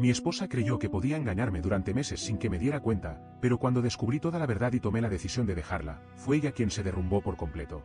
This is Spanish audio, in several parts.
Mi esposa creyó que podía engañarme durante meses sin que me diera cuenta, pero cuando descubrí toda la verdad y tomé la decisión de dejarla, fue ella quien se derrumbó por completo.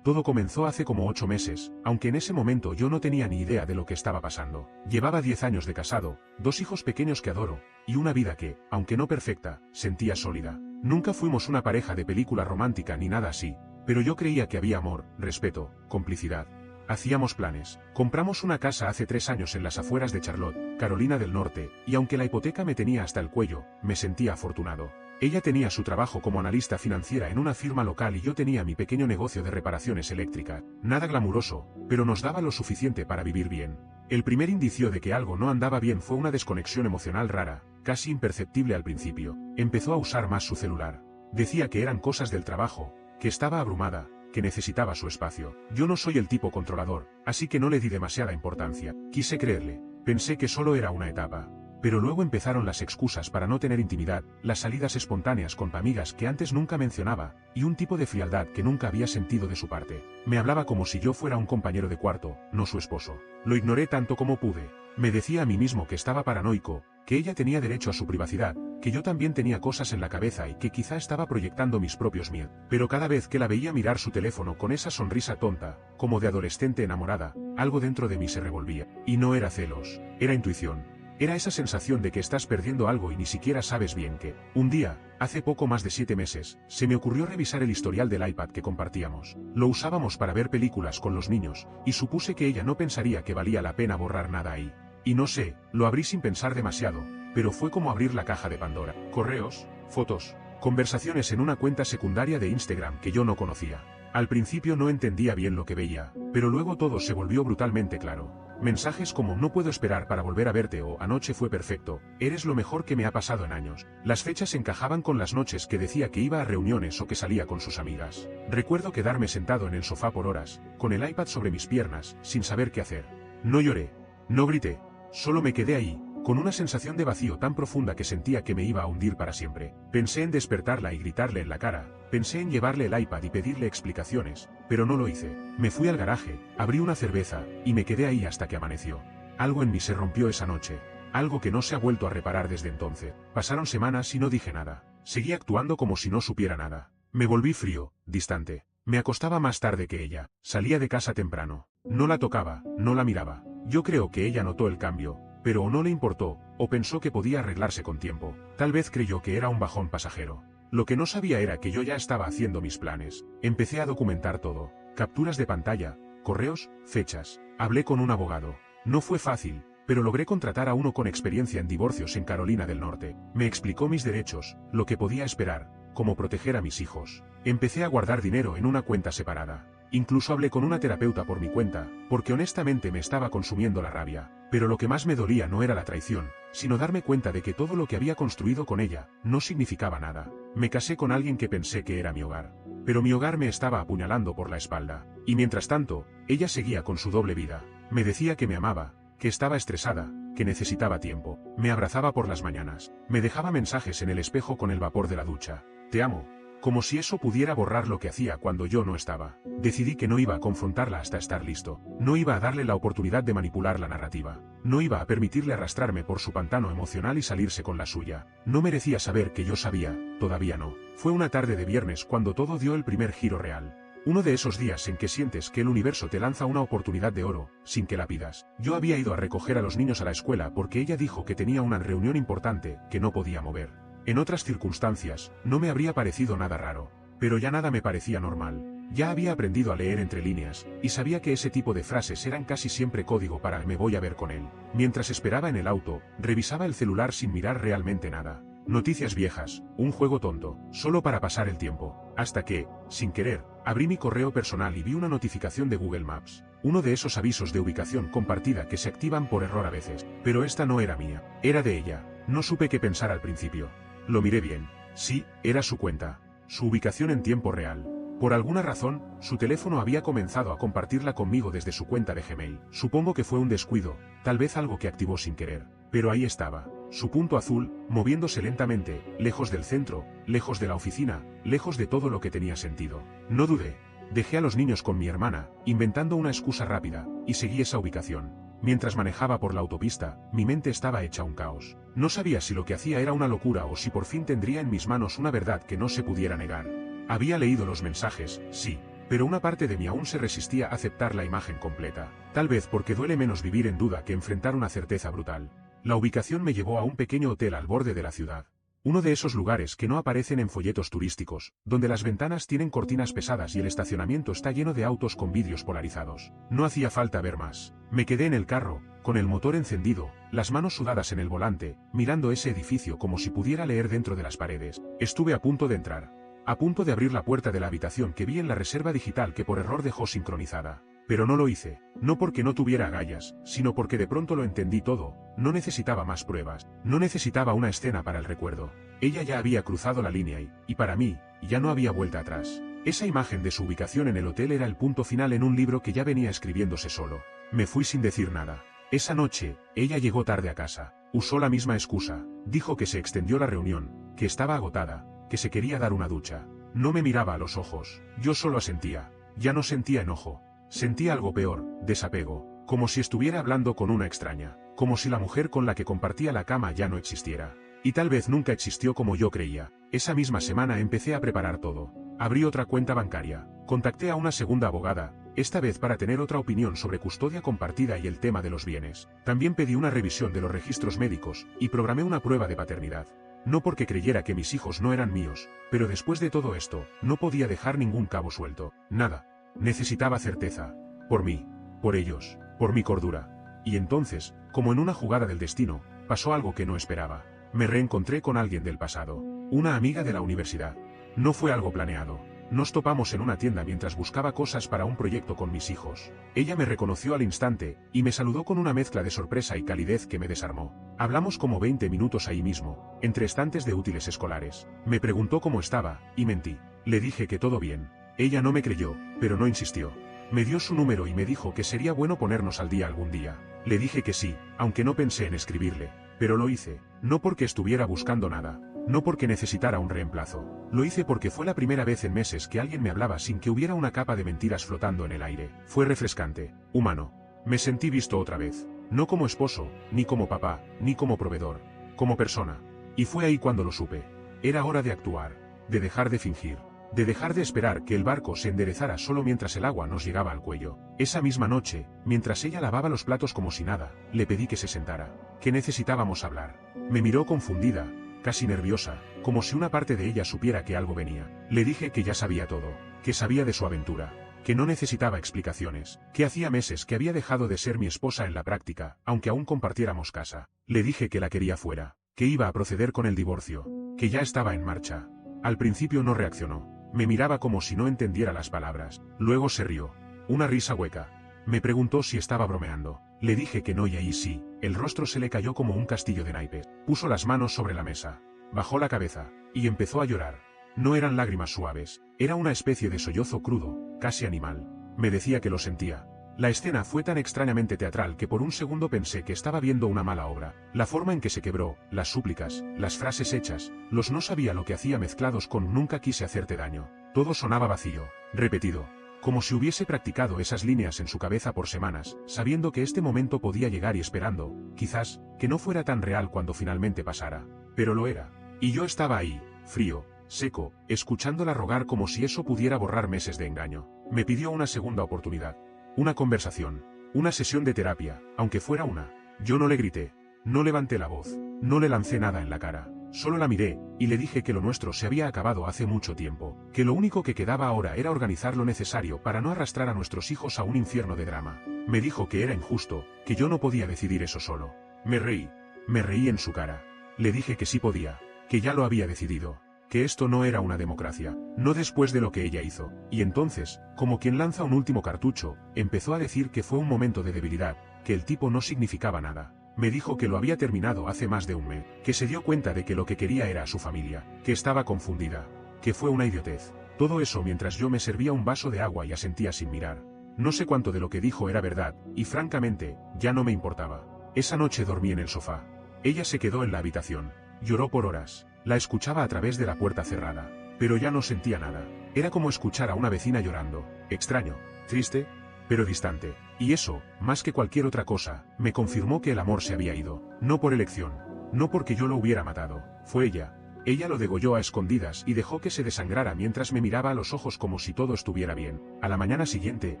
Todo comenzó hace como 8 meses, aunque en ese momento yo no tenía ni idea de lo que estaba pasando. Llevaba 10 años de casado, 2 hijos pequeños que adoro, y una vida que, aunque no perfecta, sentía sólida. Nunca fuimos una pareja de película romántica ni nada así, pero yo creía que había amor, respeto, complicidad. Hacíamos planes. Compramos una casa hace 3 años en las afueras de Charlotte, Carolina del Norte, y aunque la hipoteca me tenía hasta el cuello, me sentía afortunado. Ella tenía su trabajo como analista financiera en una firma local y yo tenía mi pequeño negocio de reparaciones eléctricas. Nada glamuroso, pero nos daba lo suficiente para vivir bien. El primer indicio de que algo no andaba bien fue una desconexión emocional rara, casi imperceptible al principio. Empezó a usar más su celular. Decía que eran cosas del trabajo, que estaba abrumada, que necesitaba su espacio. Yo no soy el tipo controlador, así que no le di demasiada importancia. Quise creerle. Pensé que solo era una etapa. Pero luego empezaron las excusas para no tener intimidad, las salidas espontáneas con amigas que antes nunca mencionaba, y un tipo de frialdad que nunca había sentido de su parte. Me hablaba como si yo fuera un compañero de cuarto, no su esposo. Lo ignoré tanto como pude. Me decía a mí mismo que estaba paranoico, que ella tenía derecho a su privacidad, que yo también tenía cosas en la cabeza y que quizá estaba proyectando mis propios miedos. Pero cada vez que la veía mirar su teléfono con esa sonrisa tonta, como de adolescente enamorada, algo dentro de mí se revolvía. Y no era celos, era intuición. Era esa sensación de que estás perdiendo algo y ni siquiera sabes bien qué. Un día, hace poco más de 7 meses, se me ocurrió revisar el historial del iPad que compartíamos. Lo usábamos para ver películas con los niños, y supuse que ella no pensaría que valía la pena borrar nada ahí. Y no sé, lo abrí sin pensar demasiado, pero fue como abrir la caja de Pandora. Correos, fotos, conversaciones en una cuenta secundaria de Instagram que yo no conocía. Al principio no entendía bien lo que veía, pero luego todo se volvió brutalmente claro. Mensajes como no puedo esperar para volver a verte o anoche fue perfecto, eres lo mejor que me ha pasado en años. Las fechas encajaban con las noches que decía que iba a reuniones o que salía con sus amigas. Recuerdo quedarme sentado en el sofá por horas, con el iPad sobre mis piernas, sin saber qué hacer. No lloré, no grité, solo me quedé ahí, con una sensación de vacío tan profunda que sentía que me iba a hundir para siempre. Pensé en despertarla y gritarle en la cara, pensé en llevarle el iPad y pedirle explicaciones, pero no lo hice. Me fui al garaje, abrí una cerveza, y me quedé ahí hasta que amaneció. Algo en mí se rompió esa noche, algo que no se ha vuelto a reparar desde entonces. Pasaron semanas y no dije nada. Seguí actuando como si no supiera nada. Me volví frío, distante. Me acostaba más tarde que ella, salía de casa temprano. No la tocaba, no la miraba. Yo creo que ella notó el cambio, pero o no le importó, o pensó que podía arreglarse con tiempo. Tal vez creyó que era un bajón pasajero. Lo que no sabía era que yo ya estaba haciendo mis planes. Empecé a documentar todo. Capturas de pantalla, correos, fechas. Hablé con un abogado. No fue fácil, pero logré contratar a uno con experiencia en divorcios en Carolina del Norte. Me explicó mis derechos, lo que podía esperar, cómo proteger a mis hijos. Empecé a guardar dinero en una cuenta separada. Incluso hablé con una terapeuta por mi cuenta, porque honestamente me estaba consumiendo la rabia. Pero lo que más me dolía no era la traición, sino darme cuenta de que todo lo que había construido con ella, no significaba nada. Me casé con alguien que pensé que era mi hogar. Pero mi hogar me estaba apuñalando por la espalda. Y mientras tanto, ella seguía con su doble vida. Me decía que me amaba, que estaba estresada, que necesitaba tiempo. Me abrazaba por las mañanas. Me dejaba mensajes en el espejo con el vapor de la ducha. Te amo. Como si eso pudiera borrar lo que hacía cuando yo no estaba. Decidí que no iba a confrontarla hasta estar listo. No iba a darle la oportunidad de manipular la narrativa. No iba a permitirle arrastrarme por su pantano emocional y salirse con la suya. No merecía saber que yo sabía, todavía no. Fue una tarde de viernes cuando todo dio el primer giro real. Uno de esos días en que sientes que el universo te lanza una oportunidad de oro, sin que la pidas. Yo había ido a recoger a los niños a la escuela porque ella dijo que tenía una reunión importante, que no podía mover. En otras circunstancias, no me habría parecido nada raro. Pero ya nada me parecía normal. Ya había aprendido a leer entre líneas, y sabía que ese tipo de frases eran casi siempre código para me voy a ver con él. Mientras esperaba en el auto, revisaba el celular sin mirar realmente nada. Noticias viejas, un juego tonto, solo para pasar el tiempo. Hasta que, sin querer, abrí mi correo personal y vi una notificación de Google Maps. Uno de esos avisos de ubicación compartida que se activan por error a veces. Pero esta no era mía, era de ella. No supe qué pensar al principio. Lo miré bien. Sí, era su cuenta. Su ubicación en tiempo real. Por alguna razón, su teléfono había comenzado a compartirla conmigo desde su cuenta de Gmail. Supongo que fue un descuido, tal vez algo que activó sin querer. Pero ahí estaba, su punto azul, moviéndose lentamente, lejos del centro, lejos de la oficina, lejos de todo lo que tenía sentido. No dudé. Dejé a los niños con mi hermana, inventando una excusa rápida, y seguí esa ubicación. Mientras manejaba por la autopista, mi mente estaba hecha un caos. No sabía si lo que hacía era una locura o si por fin tendría en mis manos una verdad que no se pudiera negar. Había leído los mensajes, sí, pero una parte de mí aún se resistía a aceptar la imagen completa. Tal vez porque duele menos vivir en duda que enfrentar una certeza brutal. La ubicación me llevó a un pequeño hotel al borde de la ciudad. Uno de esos lugares que no aparecen en folletos turísticos, donde las ventanas tienen cortinas pesadas y el estacionamiento está lleno de autos con vidrios polarizados. No hacía falta ver más. Me quedé en el carro, con el motor encendido, las manos sudadas en el volante, mirando ese edificio como si pudiera leer dentro de las paredes. Estuve a punto de entrar. A punto de abrir la puerta de la habitación que vi en la reserva digital que por error dejó sincronizada. Pero no lo hice, no porque no tuviera agallas, sino porque de pronto lo entendí todo. No necesitaba más pruebas, no necesitaba una escena para el recuerdo. Ella ya había cruzado la línea y para mí, ya no había vuelta atrás. Esa imagen de su ubicación en el hotel era el punto final en un libro que ya venía escribiéndose solo. Me fui sin decir nada. Esa noche, ella llegó tarde a casa. Usó la misma excusa. Dijo que se extendió la reunión, que estaba agotada, que se quería dar una ducha. No me miraba a los ojos. Yo solo asentía. Ya no sentía enojo. Sentía algo peor, desapego, como si estuviera hablando con una extraña, como si la mujer con la que compartía la cama ya no existiera. Y tal vez nunca existió como yo creía. Esa misma semana empecé a preparar todo. Abrí otra cuenta bancaria. Contacté a una segunda abogada, esta vez para tener otra opinión sobre custodia compartida y el tema de los bienes. También pedí una revisión de los registros médicos, y programé una prueba de paternidad. No porque creyera que mis hijos no eran míos, pero después de todo esto, no podía dejar ningún cabo suelto. Nada. Necesitaba certeza. Por mí. Por ellos. Por mi cordura. Y entonces, como en una jugada del destino, pasó algo que no esperaba. Me reencontré con alguien del pasado. Una amiga de la universidad. No fue algo planeado. Nos topamos en una tienda mientras buscaba cosas para un proyecto con mis hijos. Ella me reconoció al instante, y me saludó con una mezcla de sorpresa y calidez que me desarmó. Hablamos como 20 minutos ahí mismo, entre estantes de útiles escolares. Me preguntó cómo estaba, y mentí. Le dije que todo bien. Ella no me creyó, pero no insistió. Me dio su número y me dijo que sería bueno ponernos al día algún día. Le dije que sí, aunque no pensé en escribirle. Pero lo hice, no porque estuviera buscando nada, no porque necesitara un reemplazo. Lo hice porque fue la primera vez en meses que alguien me hablaba sin que hubiera una capa de mentiras flotando en el aire. Fue refrescante, humano. Me sentí visto otra vez, no como esposo, ni como papá, ni como proveedor, como persona. Y fue ahí cuando lo supe. Era hora de actuar, de dejar de fingir. De dejar de esperar que el barco se enderezara solo mientras el agua nos llegaba al cuello. Esa misma noche, mientras ella lavaba los platos como si nada, le pedí que se sentara, que necesitábamos hablar. Me miró confundida, casi nerviosa, como si una parte de ella supiera que algo venía. Le dije que ya sabía todo, que sabía de su aventura, que no necesitaba explicaciones, que hacía meses que había dejado de ser mi esposa en la práctica, aunque aún compartiéramos casa. Le dije que la quería fuera, que iba a proceder con el divorcio, que ya estaba en marcha. Al principio no reaccionó. Me miraba como si no entendiera las palabras. Luego se rió. Una risa hueca. Me preguntó si estaba bromeando. Le dije que no y ahí sí. El rostro se le cayó como un castillo de naipes. Puso las manos sobre la mesa. Bajó la cabeza. Y empezó a llorar. No eran lágrimas suaves. Era una especie de sollozo crudo, casi animal. Me decía que lo sentía. La escena fue tan extrañamente teatral que por un segundo pensé que estaba viendo una mala obra. La forma en que se quebró, las súplicas, las frases hechas, los no sabía lo que hacía mezclados con nunca quise hacerte daño. Todo sonaba vacío, repetido. Como si hubiese practicado esas líneas en su cabeza por semanas, sabiendo que este momento podía llegar y esperando, quizás, que no fuera tan real cuando finalmente pasara. Pero lo era. Y yo estaba ahí, frío, seco, escuchándola rogar como si eso pudiera borrar meses de engaño. Me pidió una segunda oportunidad. Una conversación, una sesión de terapia, aunque fuera una. Yo no le grité, no levanté la voz, no le lancé nada en la cara, solo la miré, y le dije que lo nuestro se había acabado hace mucho tiempo, que lo único que quedaba ahora era organizar lo necesario para no arrastrar a nuestros hijos a un infierno de drama. Me dijo que era injusto, que yo no podía decidir eso solo. Me reí en su cara. Le dije que sí podía, que ya lo había decidido. Que esto no era una democracia, no después de lo que ella hizo, y entonces, como quien lanza un último cartucho, empezó a decir que fue un momento de debilidad, que el tipo no significaba nada. Me dijo que lo había terminado hace más de un mes, que se dio cuenta de que lo que quería era a su familia, que estaba confundida, que fue una idiotez. Todo eso mientras yo me servía un vaso de agua y asentía sin mirar. No sé cuánto de lo que dijo era verdad, y francamente, ya no me importaba. Esa noche dormí en el sofá. Ella se quedó en la habitación. Lloró por horas. La escuchaba a través de la puerta cerrada. Pero ya no sentía nada. Era como escuchar a una vecina llorando. Extraño, triste, pero distante. Y eso, más que cualquier otra cosa, me confirmó que el amor se había ido. No por elección. No porque yo lo hubiera matado. Fue ella. Ella lo degolló a escondidas y dejó que se desangrara mientras me miraba a los ojos como si todo estuviera bien. A la mañana siguiente,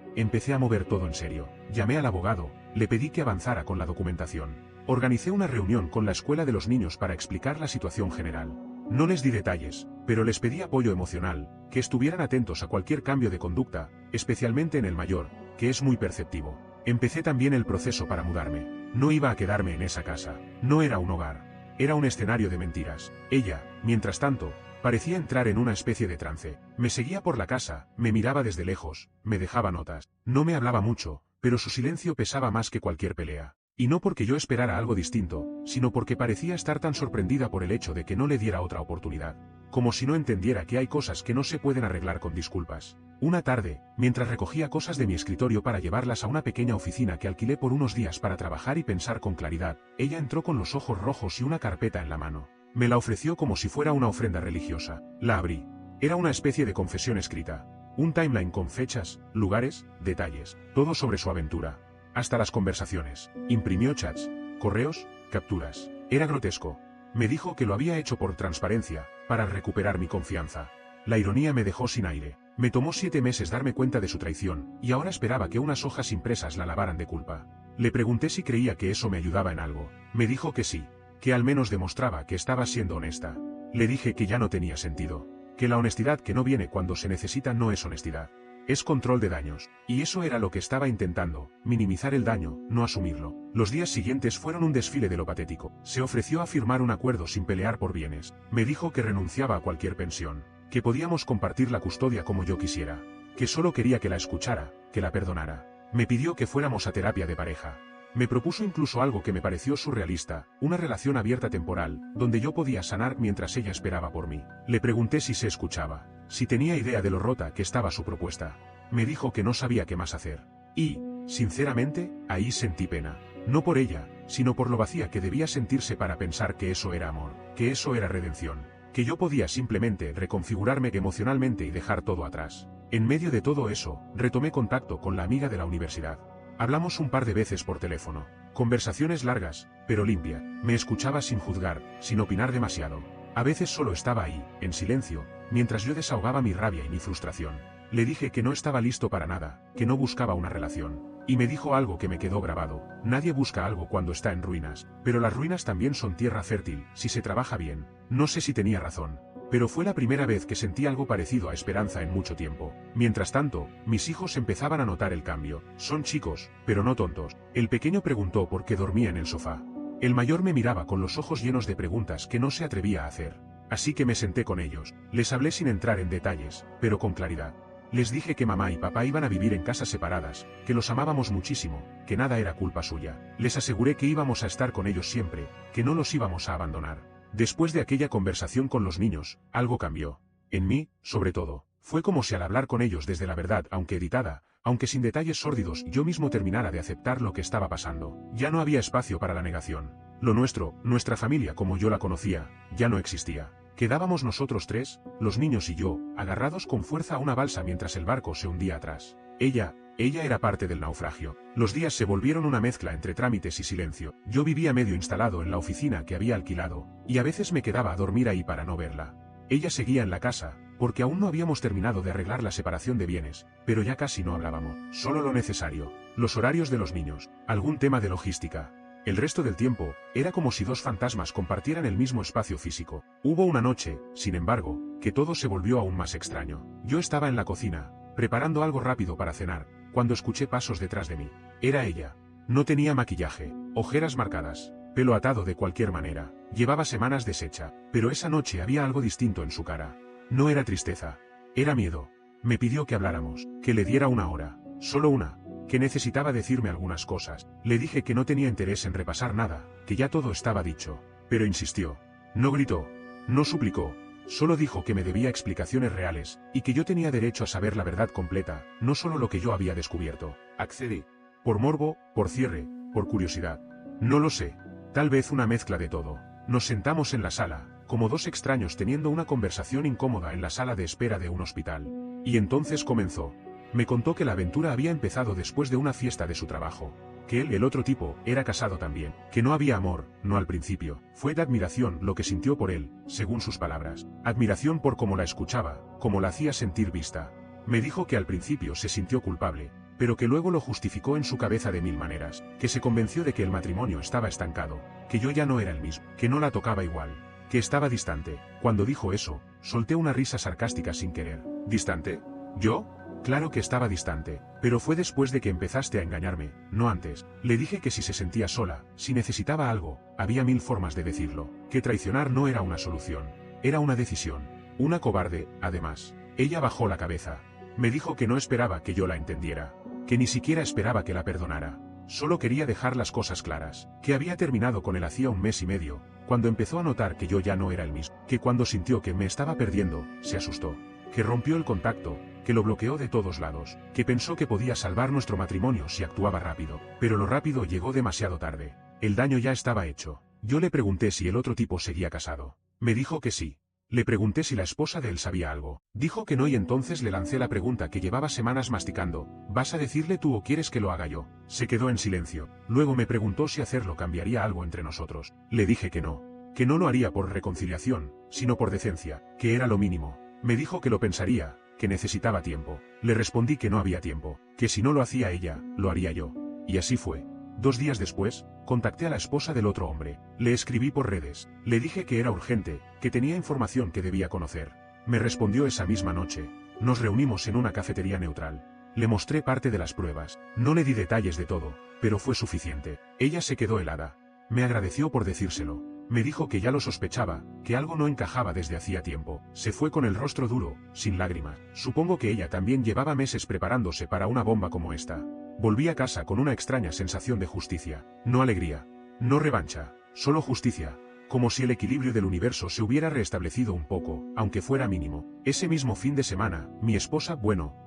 empecé a mover todo en serio. Llamé al abogado, le pedí que avanzara con la documentación. Organicé una reunión con la escuela de los niños para explicar la situación general. No les di detalles, pero les pedí apoyo emocional, que estuvieran atentos a cualquier cambio de conducta, especialmente en el mayor, que es muy perceptivo. Empecé también el proceso para mudarme. No iba a quedarme en esa casa. No era un hogar. Era un escenario de mentiras. Ella, mientras tanto, parecía entrar en una especie de trance. Me seguía por la casa, me miraba desde lejos, me dejaba notas. No me hablaba mucho, pero su silencio pesaba más que cualquier pelea. Y no porque yo esperara algo distinto, sino porque parecía estar tan sorprendida por el hecho de que no le diera otra oportunidad. Como si no entendiera que hay cosas que no se pueden arreglar con disculpas. Una tarde, mientras recogía cosas de mi escritorio para llevarlas a una pequeña oficina que alquilé por unos días para trabajar y pensar con claridad, ella entró con los ojos rojos y una carpeta en la mano. Me la ofreció como si fuera una ofrenda religiosa. La abrí. Era una especie de confesión escrita. Un timeline con fechas, lugares, detalles, todo sobre su aventura. Hasta las conversaciones. Imprimió chats, correos, capturas. Era grotesco. Me dijo que lo había hecho por transparencia, para recuperar mi confianza. La ironía me dejó sin aire. Me tomó 7 meses darme cuenta de su traición, y ahora esperaba que unas hojas impresas la lavaran de culpa. Le pregunté si creía que eso me ayudaba en algo. Me dijo que sí, que al menos demostraba que estaba siendo honesta. Le dije que ya no tenía sentido. Que la honestidad que no viene cuando se necesita no es honestidad. Es control de daños. Y eso era lo que estaba intentando, minimizar el daño, no asumirlo. Los días siguientes fueron un desfile de lo patético. Se ofreció a firmar un acuerdo sin pelear por bienes. Me dijo que renunciaba a cualquier pensión. Que podíamos compartir la custodia como yo quisiera. Que solo quería que la escuchara, que la perdonara. Me pidió que fuéramos a terapia de pareja. Me propuso incluso algo que me pareció surrealista, una relación abierta temporal, donde yo podía sanar mientras ella esperaba por mí. Le pregunté si se escuchaba, si tenía idea de lo rota que estaba su propuesta. Me dijo que no sabía qué más hacer. Y, sinceramente, ahí sentí pena. No por ella, sino por lo vacía que debía sentirse para pensar que eso era amor, que eso era redención, que yo podía simplemente reconfigurarme emocionalmente y dejar todo atrás. En medio de todo eso, retomé contacto con la amiga de la universidad. Hablamos un par de veces por teléfono. Conversaciones largas, pero limpias. Me escuchaba sin juzgar, sin opinar demasiado. A veces solo estaba ahí, en silencio, mientras yo desahogaba mi rabia y mi frustración. Le dije que no estaba listo para nada, que no buscaba una relación. Y me dijo algo que me quedó grabado. Nadie busca algo cuando está en ruinas, pero las ruinas también son tierra fértil, si se trabaja bien. No sé si tenía razón. Pero fue la primera vez que sentí algo parecido a esperanza en mucho tiempo. Mientras tanto, mis hijos empezaban a notar el cambio. Son chicos, pero no tontos. El pequeño preguntó por qué dormía en el sofá. El mayor me miraba con los ojos llenos de preguntas que no se atrevía a hacer. Así que me senté con ellos. Les hablé sin entrar en detalles, pero con claridad. Les dije que mamá y papá iban a vivir en casas separadas, que los amábamos muchísimo, que nada era culpa suya. Les aseguré que íbamos a estar con ellos siempre, que no los íbamos a abandonar. Después de aquella conversación con los niños, algo cambió. En mí, sobre todo. Fue como si al hablar con ellos desde la verdad, aunque editada, aunque sin detalles sórdidos, yo mismo terminara de aceptar lo que estaba pasando. Ya no había espacio para la negación. Lo nuestro, nuestra familia como yo la conocía, ya no existía. Quedábamos nosotros tres, los niños y yo, agarrados con fuerza a una balsa mientras el barco se hundía atrás. Ella era parte del naufragio. Los días se volvieron una mezcla entre trámites y silencio. Yo vivía medio instalado en la oficina que había alquilado, y a veces me quedaba a dormir ahí para no verla. Ella seguía en la casa, porque aún no habíamos terminado de arreglar la separación de bienes, pero ya casi no hablábamos. Solo lo necesario. Los horarios de los niños, algún tema de logística. El resto del tiempo, era como si dos fantasmas compartieran el mismo espacio físico. Hubo una noche, sin embargo, que todo se volvió aún más extraño. Yo estaba en la cocina, preparando algo rápido para cenar, cuando escuché pasos detrás de mí. Era ella. No tenía maquillaje, ojeras marcadas, pelo atado de cualquier manera. Llevaba semanas deshecha, pero esa noche había algo distinto en su cara. No era tristeza, era miedo. Me pidió que habláramos, que le diera una hora, solo una, que necesitaba decirme algunas cosas. Le dije que no tenía interés en repasar nada, que ya todo estaba dicho. Pero insistió. No gritó, no suplicó. Solo dijo que me debía explicaciones reales, y que yo tenía derecho a saber la verdad completa, no solo lo que yo había descubierto. Accedí. Por morbo, por cierre, por curiosidad. No lo sé. Tal vez una mezcla de todo. Nos sentamos en la sala, como dos extraños teniendo una conversación incómoda en la sala de espera de un hospital. Y entonces comenzó. Me contó que la aventura había empezado después de una fiesta de su trabajo. Que él, el otro tipo, era casado también. Que no había amor, no al principio. Fue de admiración lo que sintió por él, según sus palabras. Admiración por cómo la escuchaba, cómo la hacía sentir vista. Me dijo que al principio se sintió culpable, pero que luego lo justificó en su cabeza de mil maneras. Que se convenció de que el matrimonio estaba estancado. Que yo ya no era el mismo. Que no la tocaba igual. Que estaba distante. Cuando dijo eso, solté una risa sarcástica sin querer. ¿Distante? ¿Yo? Claro que estaba distante, pero fue después de que empezaste a engañarme, no antes. Le dije que si se sentía sola, si necesitaba algo, había mil formas de decirlo, que traicionar no era una solución, era una decisión. Una cobarde, además. Ella bajó la cabeza. Me dijo que no esperaba que yo la entendiera, que ni siquiera esperaba que la perdonara. Solo quería dejar las cosas claras, que había terminado con él hacía un mes y medio, cuando empezó a notar que yo ya no era el mismo, que cuando sintió que me estaba perdiendo, se asustó, que rompió el contacto, que lo bloqueó de todos lados, que pensó que podía salvar nuestro matrimonio si actuaba rápido, pero lo rápido llegó demasiado tarde. El daño ya estaba hecho. Yo le pregunté si el otro tipo seguía casado. Me dijo que sí. Le pregunté si la esposa de él sabía algo. Dijo que no y entonces le lancé la pregunta que llevaba semanas masticando. ¿Vas a decirle tú o quieres que lo haga yo? Se quedó en silencio. Luego me preguntó si hacerlo cambiaría algo entre nosotros. Le dije que no lo haría por reconciliación, sino por decencia, que era lo mínimo. Me dijo que lo pensaría, que necesitaba tiempo. Le respondí que no había tiempo, que si no lo hacía ella, lo haría yo. Y así fue. 2 días después, contacté a la esposa del otro hombre. Le escribí por redes. Le dije que era urgente, que tenía información que debía conocer. Me respondió esa misma noche. Nos reunimos en una cafetería neutral. Le mostré parte de las pruebas. No le di detalles de todo, pero fue suficiente. Ella se quedó helada. Me agradeció por decírselo. Me dijo que ya lo sospechaba, que algo no encajaba desde hacía tiempo. Se fue con el rostro duro, sin lágrimas. Supongo que ella también llevaba meses preparándose para una bomba como esta. Volví a casa con una extraña sensación de justicia. No alegría. No revancha. Solo justicia. Como si el equilibrio del universo se hubiera restablecido un poco, aunque fuera mínimo. Ese mismo fin de semana, mi esposa,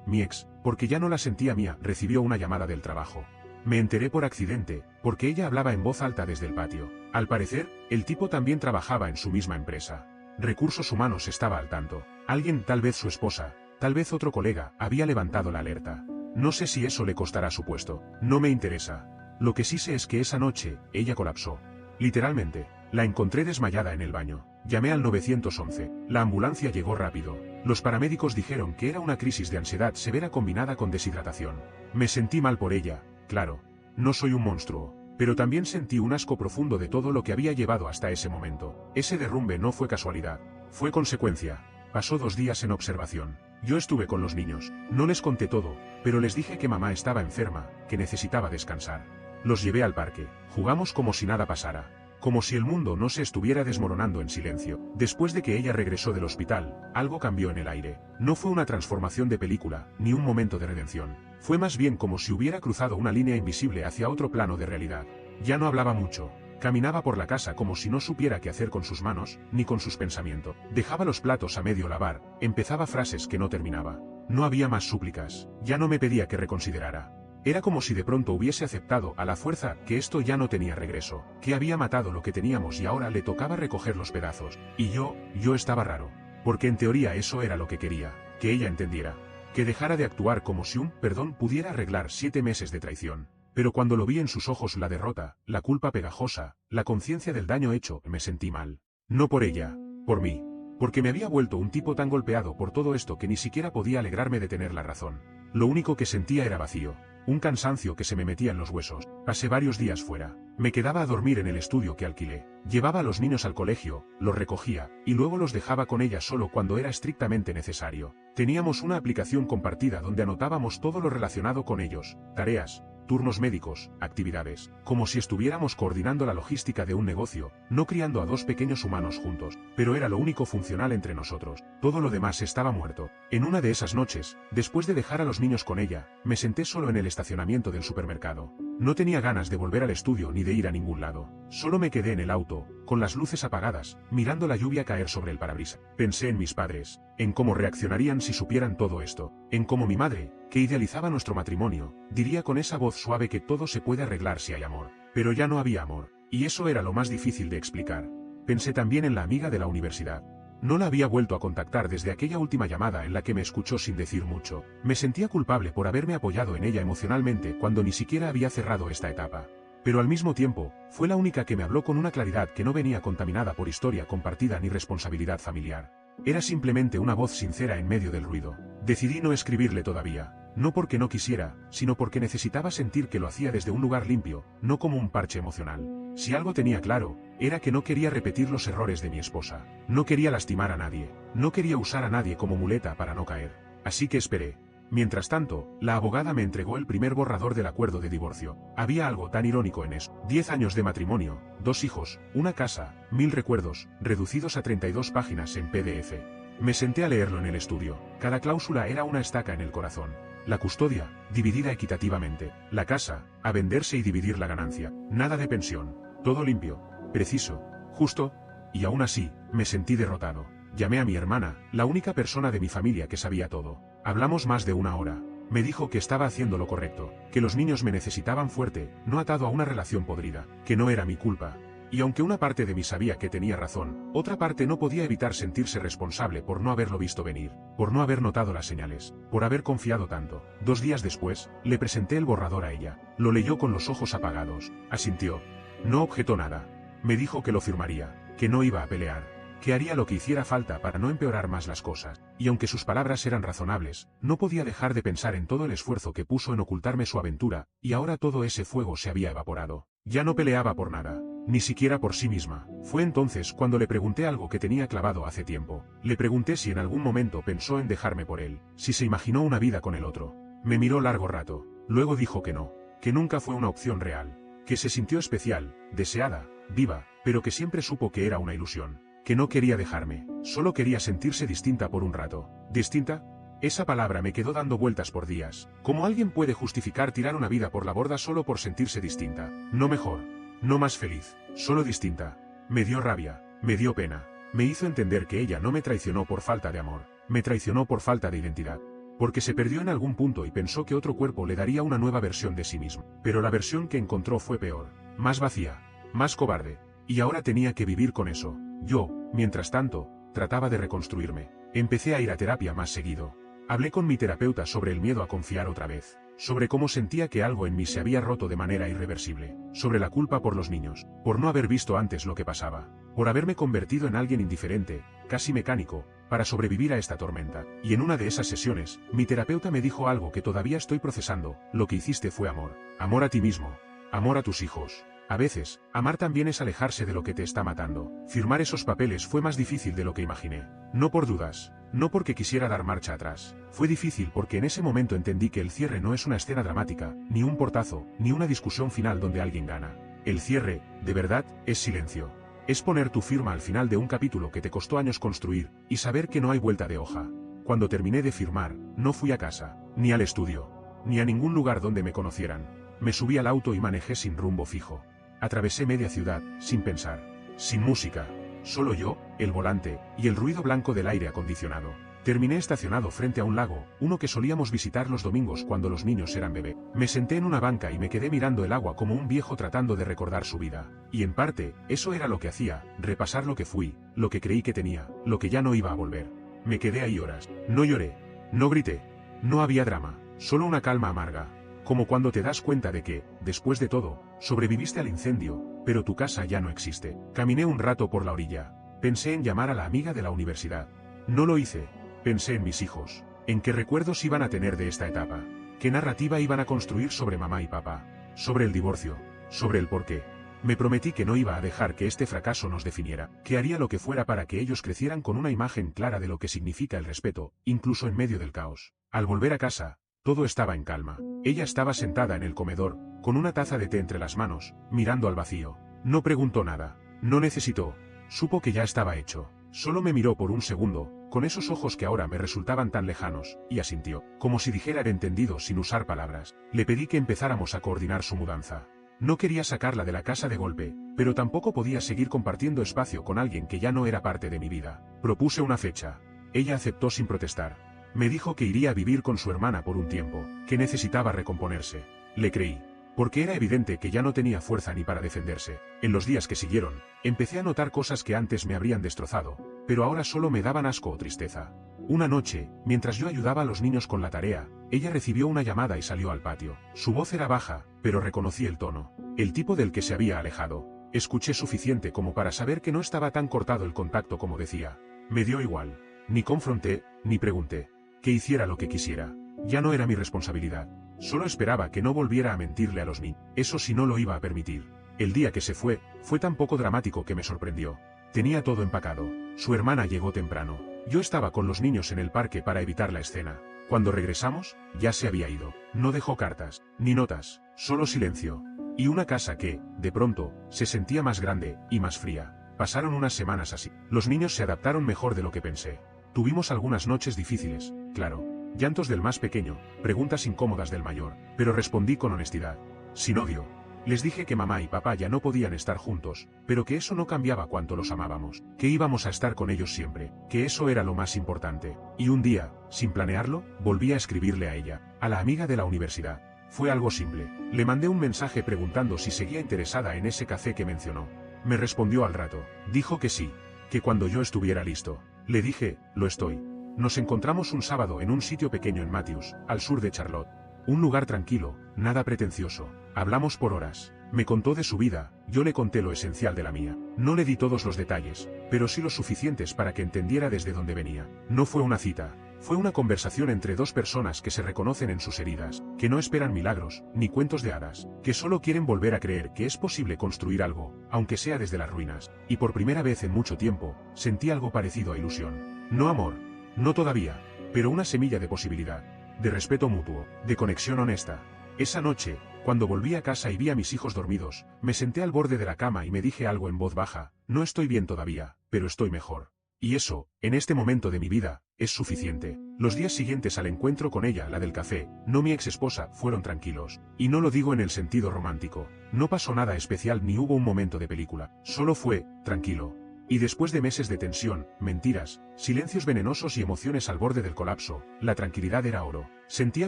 mi ex, porque ya no la sentía mía, recibió una llamada del trabajo. Me enteré por accidente, porque ella hablaba en voz alta desde el patio. Al parecer, el tipo también trabajaba en su misma empresa. Recursos Humanos estaba al tanto. Alguien, tal vez su esposa, tal vez otro colega, había levantado la alerta. No sé si eso le costará su puesto. No me interesa. Lo que sí sé es que esa noche, ella colapsó. Literalmente, la encontré desmayada en el baño. Llamé al 911. La ambulancia llegó rápido. Los paramédicos dijeron que era una crisis de ansiedad severa combinada con deshidratación. Me sentí mal por ella. Claro, no soy un monstruo, pero también sentí un asco profundo de todo lo que había llevado hasta ese momento. Ese derrumbe no fue casualidad, fue consecuencia. Pasó 2 días en observación. Yo estuve con los niños, no les conté todo, pero les dije que mamá estaba enferma, que necesitaba descansar. Los llevé al parque, jugamos como si nada pasara. Como si el mundo no se estuviera desmoronando en silencio. Después de que ella regresó del hospital, algo cambió en el aire. No fue una transformación de película, ni un momento de redención. Fue más bien como si hubiera cruzado una línea invisible hacia otro plano de realidad. Ya no hablaba mucho. Caminaba por la casa como si no supiera qué hacer con sus manos, ni con sus pensamientos. Dejaba los platos a medio lavar, empezaba frases que no terminaba. No había más súplicas. Ya no me pedía que reconsiderara. Era como si de pronto hubiese aceptado a la fuerza que esto ya no tenía regreso, que había matado lo que teníamos y ahora le tocaba recoger los pedazos. Y yo estaba raro. Porque en teoría eso era lo que quería, que ella entendiera. Que dejara de actuar como si un perdón pudiera arreglar 7 meses de traición. Pero cuando lo vi en sus ojos la derrota, la culpa pegajosa, la conciencia del daño hecho, me sentí mal. No por ella, por mí. Porque me había vuelto un tipo tan golpeado por todo esto que ni siquiera podía alegrarme de tener la razón. Lo único que sentía era vacío. Un cansancio que se me metía en los huesos. Pasé varios días fuera. Me quedaba a dormir en el estudio que alquilé. Llevaba a los niños al colegio, los recogía, y luego los dejaba con ella solo cuando era estrictamente necesario. Teníamos una aplicación compartida donde anotábamos todo lo relacionado con ellos, tareas, turnos médicos, actividades, como si estuviéramos coordinando la logística de un negocio, no criando a 2 pequeños humanos juntos, pero era lo único funcional entre nosotros. Todo lo demás estaba muerto. En una de esas noches, después de dejar a los niños con ella, me senté solo en el estacionamiento del supermercado. No tenía ganas de volver al estudio ni de ir a ningún lado. Solo me quedé en el auto, con las luces apagadas, mirando la lluvia caer sobre el parabrisas. Pensé en mis padres, en cómo reaccionarían si supieran todo esto, en cómo mi madre, que idealizaba nuestro matrimonio, diría con esa voz suave que todo se puede arreglar si hay amor. Pero ya no había amor, y eso era lo más difícil de explicar. Pensé también en la amiga de la universidad. No la había vuelto a contactar desde aquella última llamada en la que me escuchó sin decir mucho. Me sentía culpable por haberme apoyado en ella emocionalmente cuando ni siquiera había cerrado esta etapa. Pero al mismo tiempo, fue la única que me habló con una claridad que no venía contaminada por historia compartida ni responsabilidad familiar. Era simplemente una voz sincera en medio del ruido. Decidí no escribirle todavía, no porque no quisiera, sino porque necesitaba sentir que lo hacía desde un lugar limpio, no como un parche emocional. Si algo tenía claro, era que no quería repetir los errores de mi esposa. No quería lastimar a nadie, no quería usar a nadie como muleta para no caer. Así que esperé. Mientras tanto, la abogada me entregó el primer borrador del acuerdo de divorcio. Había algo tan irónico en eso. 10 años de matrimonio, 2 hijos, una casa, 1000 recuerdos, reducidos a 32 páginas en PDF. Me senté a leerlo en el estudio. Cada cláusula era una estaca en el corazón. La custodia, dividida equitativamente. La casa, a venderse y dividir la ganancia. Nada de pensión. Todo limpio, preciso, justo, y aún así, me sentí derrotado. Llamé a mi hermana, la única persona de mi familia que sabía todo. Hablamos más de 1 hora. Me dijo que estaba haciendo lo correcto, que los niños me necesitaban fuerte, no atado a una relación podrida, que no era mi culpa. Y aunque una parte de mí sabía que tenía razón, otra parte no podía evitar sentirse responsable por no haberlo visto venir, por no haber notado las señales, por haber confiado tanto. 2 días después, le presenté el borrador a ella. Lo leyó con los ojos apagados, asintió. No objetó nada. Me dijo que lo firmaría, que no iba a pelear, que haría lo que hiciera falta para no empeorar más las cosas, y aunque sus palabras eran razonables, no podía dejar de pensar en todo el esfuerzo que puso en ocultarme su aventura, y ahora todo ese fuego se había evaporado. Ya no peleaba por nada, ni siquiera por sí misma. Fue entonces cuando le pregunté algo que tenía clavado hace tiempo. Le pregunté si en algún momento pensó en dejarme por él, si se imaginó una vida con el otro. Me miró largo rato, luego dijo que no, que nunca fue una opción real, que se sintió especial, deseada, viva, pero que siempre supo que era una ilusión, que no quería dejarme, solo quería sentirse distinta por un rato. ¿Distinta? Esa palabra me quedó dando vueltas por días. ¿Cómo alguien puede justificar tirar una vida por la borda solo por sentirse distinta? No mejor, no más feliz, solo distinta. Me dio rabia, me dio pena, me hizo entender que ella no me traicionó por falta de amor, me traicionó por falta de identidad. Porque se perdió en algún punto y pensó que otro cuerpo le daría una nueva versión de sí mismo. Pero la versión que encontró fue peor, más vacía, más cobarde. Y ahora tenía que vivir con eso. Yo, mientras tanto, trataba de reconstruirme. Empecé a ir a terapia más seguido. Hablé con mi terapeuta sobre el miedo a confiar otra vez, sobre cómo sentía que algo en mí se había roto de manera irreversible, sobre la culpa por los niños, por no haber visto antes lo que pasaba, por haberme convertido en alguien indiferente, casi mecánico, para sobrevivir a esta tormenta. Y en una de esas sesiones, mi terapeuta me dijo algo que todavía estoy procesando: lo que hiciste fue amor. Amor a ti mismo. Amor a tus hijos. A veces, amar también es alejarse de lo que te está matando. Firmar esos papeles fue más difícil de lo que imaginé. No por dudas, no porque quisiera dar marcha atrás. Fue difícil porque en ese momento entendí que el cierre no es una escena dramática, ni un portazo, ni una discusión final donde alguien gana. El cierre, de verdad, es silencio. Es poner tu firma al final de un capítulo que te costó años construir, y saber que no hay vuelta de hoja. Cuando terminé de firmar, no fui a casa, ni al estudio, ni a ningún lugar donde me conocieran. Me subí al auto y manejé sin rumbo fijo. Atravesé media ciudad, sin pensar, sin música, solo yo, el volante, y el ruido blanco del aire acondicionado. Terminé estacionado frente a un lago, uno que solíamos visitar los domingos cuando los niños eran bebé. Me senté en una banca y me quedé mirando el agua como un viejo tratando de recordar su vida. Y en parte, eso era lo que hacía, repasar lo que fui, lo que creí que tenía, lo que ya no iba a volver. Me quedé ahí horas. No lloré, no grité, no había drama, solo una calma amarga. Como cuando te das cuenta de que, después de todo, sobreviviste al incendio, pero tu casa ya no existe. Caminé un rato por la orilla. Pensé en llamar a la amiga de la universidad. No lo hice. Pensé en mis hijos. En qué recuerdos iban a tener de esta etapa. Qué narrativa iban a construir sobre mamá y papá. Sobre el divorcio. Sobre el porqué. Me prometí que no iba a dejar que este fracaso nos definiera. Que haría lo que fuera para que ellos crecieran con una imagen clara de lo que significa el respeto, incluso en medio del caos. Al volver a casa, todo estaba en calma. Ella estaba sentada en el comedor, con una taza de té entre las manos, mirando al vacío. No preguntó nada. No necesitó. Supo que ya estaba hecho. Solo me miró por un segundo, con esos ojos que ahora me resultaban tan lejanos, y asintió, como si dijera el entendido sin usar palabras. Le pedí que empezáramos a coordinar su mudanza. No quería sacarla de la casa de golpe, pero tampoco podía seguir compartiendo espacio con alguien que ya no era parte de mi vida. Propuse una fecha. Ella aceptó sin protestar. Me dijo que iría a vivir con su hermana por un tiempo, que necesitaba recomponerse. Le creí, porque era evidente que ya no tenía fuerza ni para defenderse. En los días que siguieron, empecé a notar cosas que antes me habrían destrozado, pero ahora solo me daban asco o tristeza. Una noche, mientras yo ayudaba a los niños con la tarea, ella recibió una llamada y salió al patio. Su voz era baja, pero reconocí el tono. El tipo del que se había alejado. Escuché suficiente como para saber que no estaba tan cortado el contacto como decía. Me dio igual. Ni confronté, ni pregunté. Que hiciera lo que quisiera. Ya no era mi responsabilidad. Solo esperaba que no volviera a mentirle a los niños. Eso sí no lo iba a permitir. El día que se fue tan poco dramático que me sorprendió. Tenía todo empacado. Su hermana llegó temprano. Yo estaba con los niños en el parque para evitar la escena. Cuando regresamos, ya se había ido. No dejó cartas, ni notas, solo silencio. Y una casa que, de pronto, se sentía más grande y más fría. Pasaron unas semanas así. Los niños se adaptaron mejor de lo que pensé. Tuvimos algunas noches difíciles, claro. Llantos del más pequeño, preguntas incómodas del mayor, pero respondí con honestidad. Sin odio. Les dije que mamá y papá ya no podían estar juntos, pero que eso no cambiaba cuánto los amábamos, que íbamos a estar con ellos siempre, que eso era lo más importante. Y un día, sin planearlo, volví a escribirle a ella, a la amiga de la universidad. Fue algo simple. Le mandé un mensaje preguntando si seguía interesada en ese café que mencionó. Me respondió al rato. Dijo que sí, que cuando yo estuviera listo. Le dije, lo estoy. Nos encontramos un sábado en un sitio pequeño en Matthews, al sur de Charlotte. Un lugar tranquilo, nada pretencioso. Hablamos por horas. Me contó de su vida, yo le conté lo esencial de la mía. No le di todos los detalles, pero sí los suficientes para que entendiera desde dónde venía. No fue una cita. Fue una conversación entre dos personas que se reconocen en sus heridas, que no esperan milagros, ni cuentos de hadas, que solo quieren volver a creer que es posible construir algo, aunque sea desde las ruinas. Y por primera vez en mucho tiempo, sentí algo parecido a ilusión. No amor. No todavía, pero una semilla de posibilidad, de respeto mutuo, de conexión honesta. Esa noche, cuando volví a casa y vi a mis hijos dormidos, me senté al borde de la cama y me dije algo en voz baja, no estoy bien todavía, pero estoy mejor. Y eso, en este momento de mi vida, es suficiente. Los días siguientes al encuentro con ella, la del café, no mi ex esposa, fueron tranquilos. Y no lo digo en el sentido romántico. No pasó nada especial ni hubo un momento de película. Solo fue, tranquilo. Y después de meses de tensión, mentiras, silencios venenosos y emociones al borde del colapso, la tranquilidad era oro. Sentía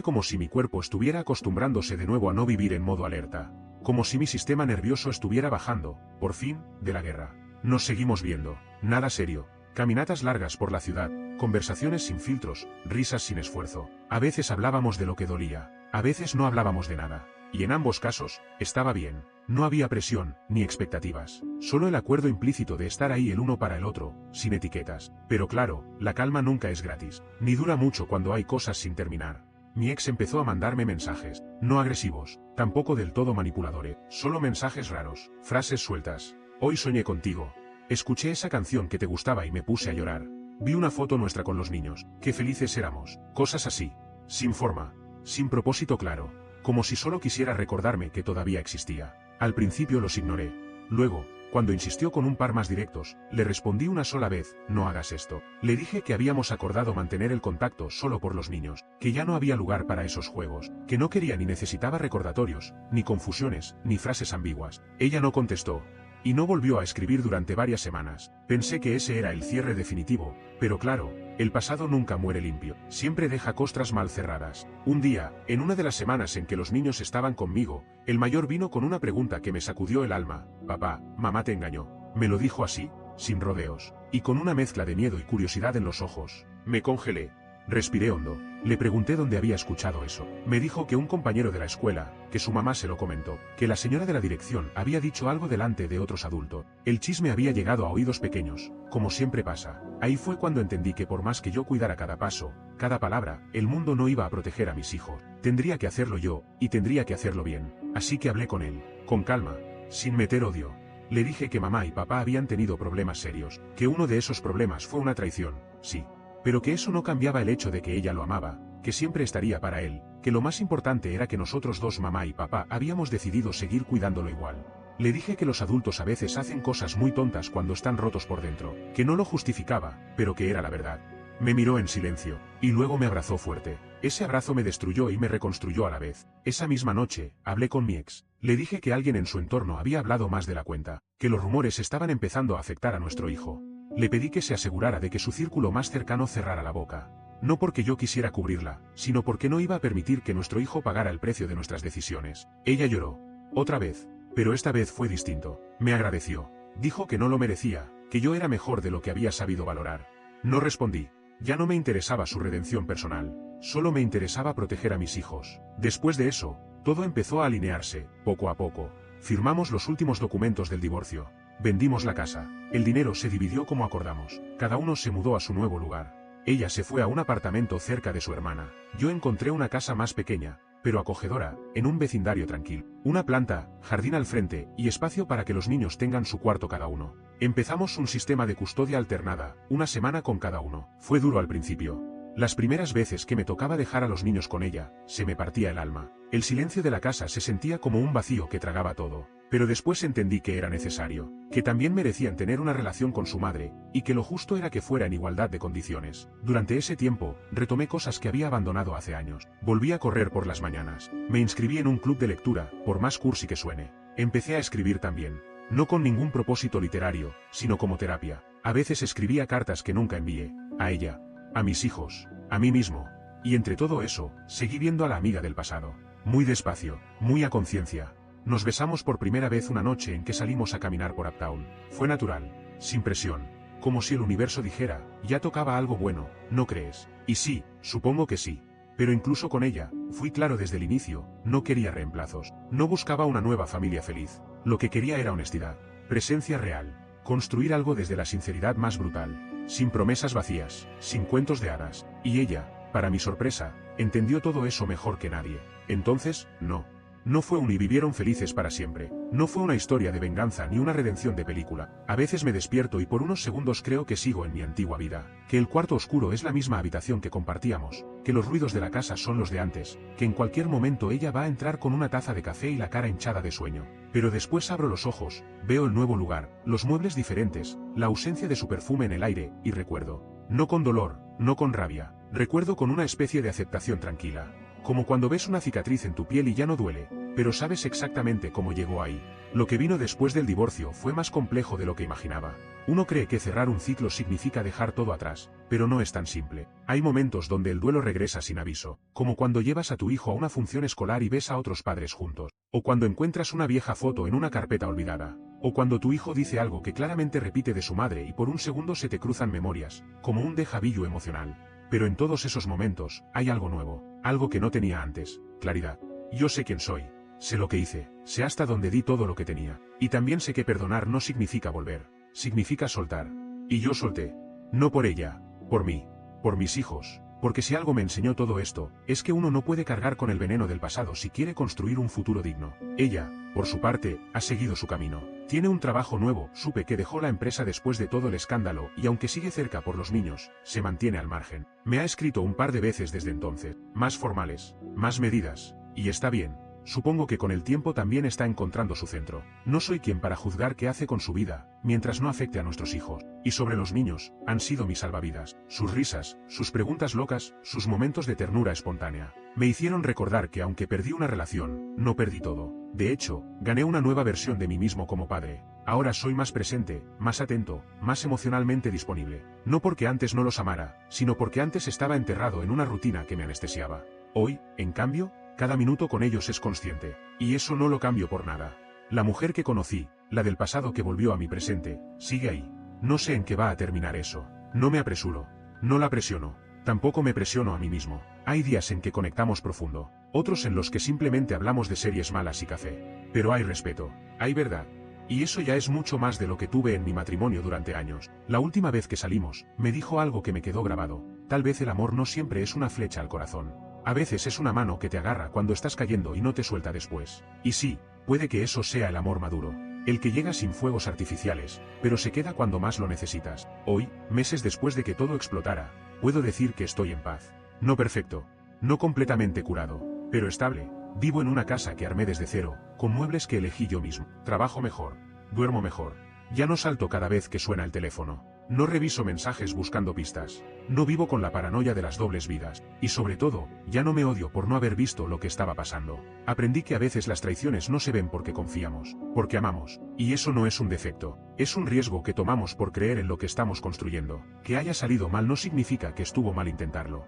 como si mi cuerpo estuviera acostumbrándose de nuevo a no vivir en modo alerta. Como si mi sistema nervioso estuviera bajando, por fin, de la guerra. Nos seguimos viendo. Nada serio. Caminatas largas por la ciudad, conversaciones sin filtros, risas sin esfuerzo. A veces hablábamos de lo que dolía, a veces no hablábamos de nada. Y en ambos casos, estaba bien. No había presión, ni expectativas. Solo el acuerdo implícito de estar ahí el uno para el otro, sin etiquetas. Pero claro, la calma nunca es gratis. Ni dura mucho cuando hay cosas sin terminar. Mi ex empezó a mandarme mensajes, no agresivos, tampoco del todo manipuladores, solo mensajes raros, frases sueltas. Hoy soñé contigo. Escuché esa canción que te gustaba y me puse a llorar. Vi una foto nuestra con los niños, qué felices éramos. Cosas así. Sin forma. Sin propósito claro. Como si solo quisiera recordarme que todavía existía. Al principio los ignoré. Luego, cuando insistió con un par más directos, le respondí una sola vez, no hagas esto. Le dije que habíamos acordado mantener el contacto solo por los niños, que ya no había lugar para esos juegos, que no quería ni necesitaba recordatorios, ni confusiones, ni frases ambiguas. Ella no contestó. Y no volvió a escribir durante varias semanas. Pensé que ese era el cierre definitivo, pero claro, el pasado nunca muere limpio, siempre deja costras mal cerradas. Un día, en una de las semanas en que los niños estaban conmigo, el mayor vino con una pregunta que me sacudió el alma. Papá, mamá te engañó. Me lo dijo así, sin rodeos, y con una mezcla de miedo y curiosidad en los ojos. Me congelé. Respiré hondo. Le pregunté dónde había escuchado eso. Me dijo que un compañero de la escuela, que su mamá se lo comentó, que la señora de la dirección había dicho algo delante de otros adultos. El chisme había llegado a oídos pequeños, como siempre pasa. Ahí fue cuando entendí que por más que yo cuidara cada paso, cada palabra, el mundo no iba a proteger a mis hijos. Tendría que hacerlo yo, y tendría que hacerlo bien. Así que hablé con él, con calma, sin meter odio. Le dije que mamá y papá habían tenido problemas serios, que uno de esos problemas fue una traición, sí. Pero que eso no cambiaba el hecho de que ella lo amaba, que siempre estaría para él, que lo más importante era que nosotros dos, mamá y papá, habíamos decidido seguir cuidándolo igual. Le dije que los adultos a veces hacen cosas muy tontas cuando están rotos por dentro, que no lo justificaba, pero que era la verdad. Me miró en silencio, y luego me abrazó fuerte. Ese abrazo me destruyó y me reconstruyó a la vez. Esa misma noche, hablé con mi ex. Le dije que alguien en su entorno había hablado más de la cuenta, que los rumores estaban empezando a afectar a nuestro hijo. Le pedí que se asegurara de que su círculo más cercano cerrara la boca. No porque yo quisiera cubrirla, sino porque no iba a permitir que nuestro hijo pagara el precio de nuestras decisiones. Ella lloró. Otra vez. Pero esta vez fue distinto. Me agradeció. Dijo que no lo merecía, que yo era mejor de lo que había sabido valorar. No respondí. Ya no me interesaba su redención personal, solo me interesaba proteger a mis hijos. Después de eso, todo empezó a alinearse, poco a poco. Firmamos los últimos documentos del divorcio. Vendimos la casa. El dinero se dividió como acordamos. Cada uno se mudó a su nuevo lugar. Ella se fue a un apartamento cerca de su hermana. Yo encontré una casa más pequeña, pero acogedora, en un vecindario tranquilo. Una planta, jardín al frente, y espacio para que los niños tengan su cuarto cada uno. Empezamos un sistema de custodia alternada, una semana con cada uno. Fue duro al principio. Las primeras veces que me tocaba dejar a los niños con ella, se me partía el alma. El silencio de la casa se sentía como un vacío que tragaba todo. Pero después entendí que era necesario, que también merecían tener una relación con su madre, y que lo justo era que fuera en igualdad de condiciones. Durante ese tiempo, retomé cosas que había abandonado hace años. Volví a correr por las mañanas. Me inscribí en un club de lectura, por más cursi que suene. Empecé a escribir también. No con ningún propósito literario, sino como terapia. A veces escribía cartas que nunca envié. A ella, a mis hijos, a mí mismo. Y entre todo eso, seguí viendo a la amiga del pasado. Muy despacio, muy a conciencia. Nos besamos por primera vez una noche en que salimos a caminar por Uptown. Fue natural, sin presión, como si el universo dijera, ya tocaba algo bueno, ¿no crees? Y sí, supongo que sí. Pero incluso con ella, fui claro desde el inicio, no quería reemplazos. No buscaba una nueva familia feliz. Lo que quería era honestidad, presencia real, construir algo desde la sinceridad más brutal, sin promesas vacías, sin cuentos de hadas. Y ella, para mi sorpresa, entendió todo eso mejor que nadie. Entonces, no. No fue un y vivieron felices para siempre. No fue una historia de venganza ni una redención de película. A veces me despierto y por unos segundos creo que sigo en mi antigua vida. Que el cuarto oscuro es la misma habitación que compartíamos. Que los ruidos de la casa son los de antes. Que en cualquier momento ella va a entrar con una taza de café y la cara hinchada de sueño. Pero después abro los ojos, veo el nuevo lugar, los muebles diferentes, la ausencia de su perfume en el aire, y recuerdo. No con dolor, no con rabia. Recuerdo con una especie de aceptación tranquila. Como cuando ves una cicatriz en tu piel y ya no duele, pero sabes exactamente cómo llegó ahí. Lo que vino después del divorcio fue más complejo de lo que imaginaba. Uno cree que cerrar un ciclo significa dejar todo atrás, pero no es tan simple. Hay momentos donde el duelo regresa sin aviso, como cuando llevas a tu hijo a una función escolar y ves a otros padres juntos, o cuando encuentras una vieja foto en una carpeta olvidada, o cuando tu hijo dice algo que claramente repite de su madre y por un segundo se te cruzan memorias, como un déjà vu emocional. Pero en todos esos momentos, hay algo nuevo, algo que no tenía antes, claridad. Yo sé quién soy, sé lo que hice, sé hasta dónde di todo lo que tenía, y también sé que perdonar no significa volver, significa soltar. Y yo solté, no por ella, por mí, por mis hijos, porque si algo me enseñó todo esto, es que uno no puede cargar con el veneno del pasado si quiere construir un futuro digno. Ella, por su parte, ha seguido su camino. Tiene un trabajo nuevo, supe que dejó la empresa después de todo el escándalo y aunque sigue cerca por los niños, se mantiene al margen. Me ha escrito un par de veces desde entonces, más formales, más medidas, y está bien. Supongo que con el tiempo también está encontrando su centro. No soy quien para juzgar qué hace con su vida, mientras no afecte a nuestros hijos. Y sobre los niños, han sido mis salvavidas. Sus risas, sus preguntas locas, sus momentos de ternura espontánea. Me hicieron recordar que aunque perdí una relación, no perdí todo. De hecho, gané una nueva versión de mí mismo como padre. Ahora soy más presente, más atento, más emocionalmente disponible. No porque antes no los amara, sino porque antes estaba enterrado en una rutina que me anestesiaba. Hoy, en cambio, cada minuto con ellos es consciente, y eso no lo cambio por nada. La mujer que conocí, la del pasado que volvió a mi presente, sigue ahí. No sé en qué va a terminar eso. No me apresuro. No la presiono. Tampoco me presiono a mí mismo. Hay días en que conectamos profundo, otros en los que simplemente hablamos de series malas y café. Pero hay respeto, hay verdad. Y eso ya es mucho más de lo que tuve en mi matrimonio durante años. La última vez que salimos, me dijo algo que me quedó grabado. Tal vez el amor no siempre es una flecha al corazón. A veces es una mano que te agarra cuando estás cayendo y no te suelta después. Y sí, puede que eso sea el amor maduro. El que llega sin fuegos artificiales, pero se queda cuando más lo necesitas. Hoy, meses después de que todo explotara, puedo decir que estoy en paz. No perfecto, no completamente curado, pero estable. Vivo en una casa que armé desde cero, con muebles que elegí yo mismo. Trabajo mejor, duermo mejor. Ya no salto cada vez que suena el teléfono. No reviso mensajes buscando pistas. No vivo con la paranoia de las dobles vidas. Y sobre todo, ya no me odio por no haber visto lo que estaba pasando. Aprendí que a veces las traiciones no se ven porque confiamos, porque amamos. Y eso no es un defecto. Es un riesgo que tomamos por creer en lo que estamos construyendo. Que haya salido mal no significa que estuvo mal intentarlo.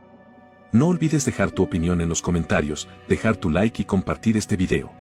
No olvides dejar tu opinión en los comentarios, dejar tu like y compartir este video.